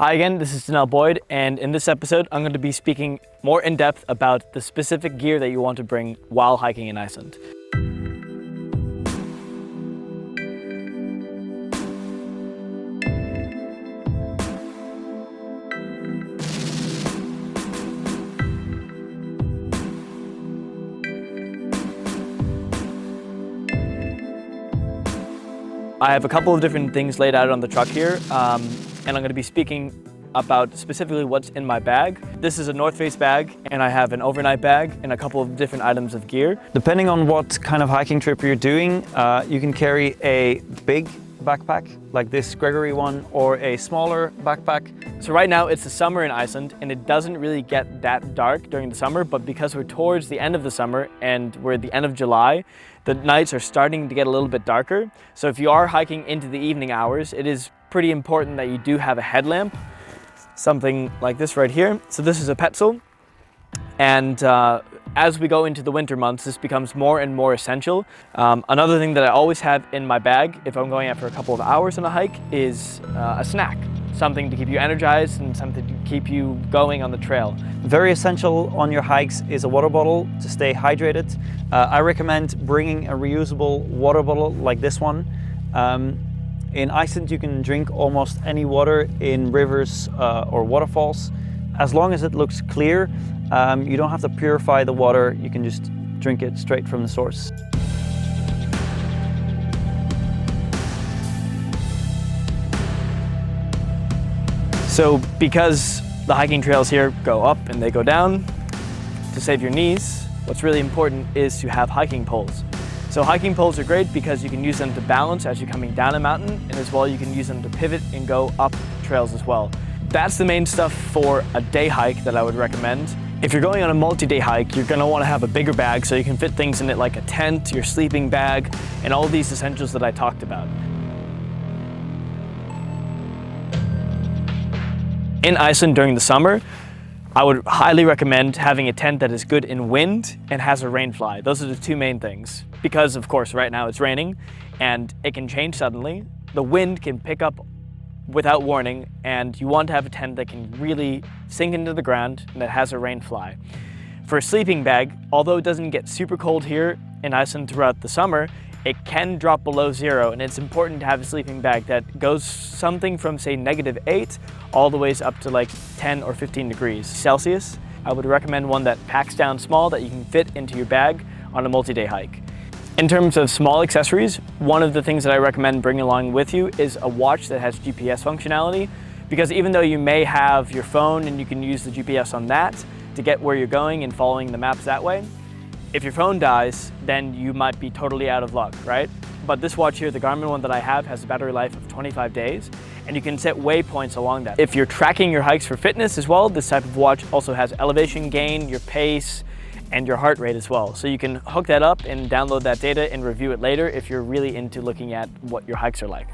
Hi again, this is Donal Boyd, and in this episode I'm going to be speaking more in depth about the specific gear that you want to bring while hiking in Iceland. I have a couple of different things laid out on the truck here, and I'm going to be speaking about specifically what's in my bag. This is a North Face bag, and I have an overnight bag and a couple of different items of gear. Depending on what kind of hiking trip you're doing, you can carry a big backpack like this Gregory one or a smaller backpack. So right now it's the summer in Iceland and it doesn't really get that dark during the summer, but because we're towards the end of the summer and we're at the end of July, the nights are starting to get a little bit darker. So if you are hiking into the evening hours, it is pretty important that you do have a headlamp, something like this right here. So this is a Petzl, and as we go into the winter months, this becomes more and more essential. Another thing that I always have in my bag if I'm going out for a couple of hours on a hike is a snack. Something to keep you energized and something to keep you going on the trail. Very essential on your hikes is a water bottle to stay hydrated. I recommend bringing a reusable water bottle like this one. In Iceland you can drink almost any water in rivers or waterfalls. As long as it looks clear, you don't have to purify the water, you can just drink it straight from the source. So because the hiking trails here go up and they go down, to save your knees, what's really important is to have hiking poles. So hiking poles are great because you can use them to balance as you're coming down a mountain, and as well you can use them to pivot and go up trails as well. That's the main stuff for a day hike that I would recommend. If you're going on a multi-day hike, you're going to want to have a bigger bag so you can fit things in it like a tent, your sleeping bag, and all these essentials that I talked about. In Iceland during the summer, I would highly recommend having a tent that is good in wind and has a rain fly. Those are the two main things. Because of course right now it's raining and it can change suddenly. The wind can pick up without warning, and you want to have a tent that can really sink into the ground and that has a rain fly. For a sleeping bag, although it doesn't get super cold here in Iceland throughout the summer, it can drop below zero, and it's important to have a sleeping bag that goes something from say -8 all the ways up to like 10 or 15 degrees Celsius. I would recommend one that packs down small that you can fit into your bag on a multi-day hike. In terms of small accessories, one of the things that I recommend bringing along with you is a watch that has GPS functionality, because even though you may have your phone and you can use the GPS on that to get where you're going and following the maps that way, if your phone dies, then you might be totally out of luck, right? But this watch here, the Garmin one that I have, has a battery life of 25 days, and you can set waypoints along that. If you're tracking your hikes for fitness as well, this type of watch also has elevation gain, your pace, and your heart rate as well. So you can hook that up and download that data and review it later if you're really into looking at what your hikes are like.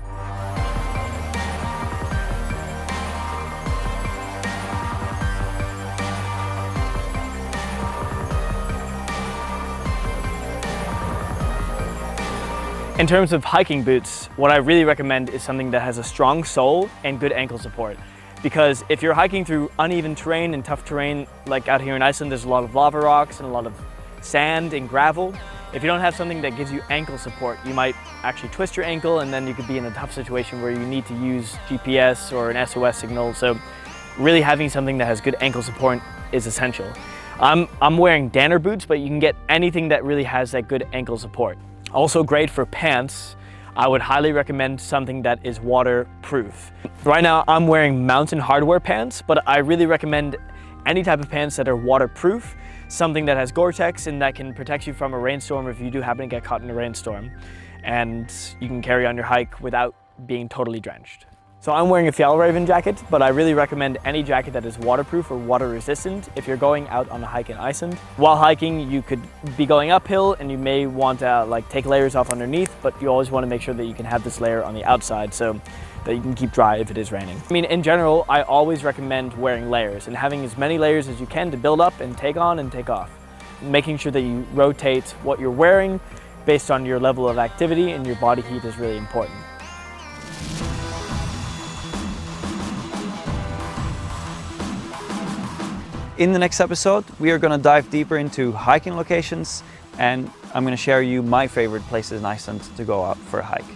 In terms of hiking boots, what I really recommend is something that has a strong sole and good ankle support. Because if you're hiking through uneven terrain and tough terrain, like out here in Iceland, there's a lot of lava rocks and a lot of sand and gravel. If you don't have something that gives you ankle support, you might actually twist your ankle, and then you could be in a tough situation where you need to use GPS or an SOS signal. So really having something that has good ankle support is essential. I'm wearing Danner boots, but you can get anything that really has that good ankle support. Also great for pants, I would highly recommend something that is waterproof. Right now I'm wearing Mountain Hardwear pants, but I really recommend any type of pants that are waterproof, something that has Gore-Tex and that can protect you from a rainstorm if you do happen to get caught in a rainstorm. And you can carry on your hike without being totally drenched. So I'm wearing a Fjallraven jacket, but I really recommend any jacket that is waterproof or water resistant if you're going out on a hike in Iceland. While hiking, you could be going uphill and you may want to take layers off underneath, but you always want to make sure that you can have this layer on the outside so that you can keep dry if it is raining. I mean, in general, I always recommend wearing layers and having as many layers as you can to build up and take on and take off. Making sure that you rotate what you're wearing based on your level of activity and your body heat is really important. In the next episode, we are going to dive deeper into hiking locations, and I'm going to share you my favorite places in Iceland to go out for a hike.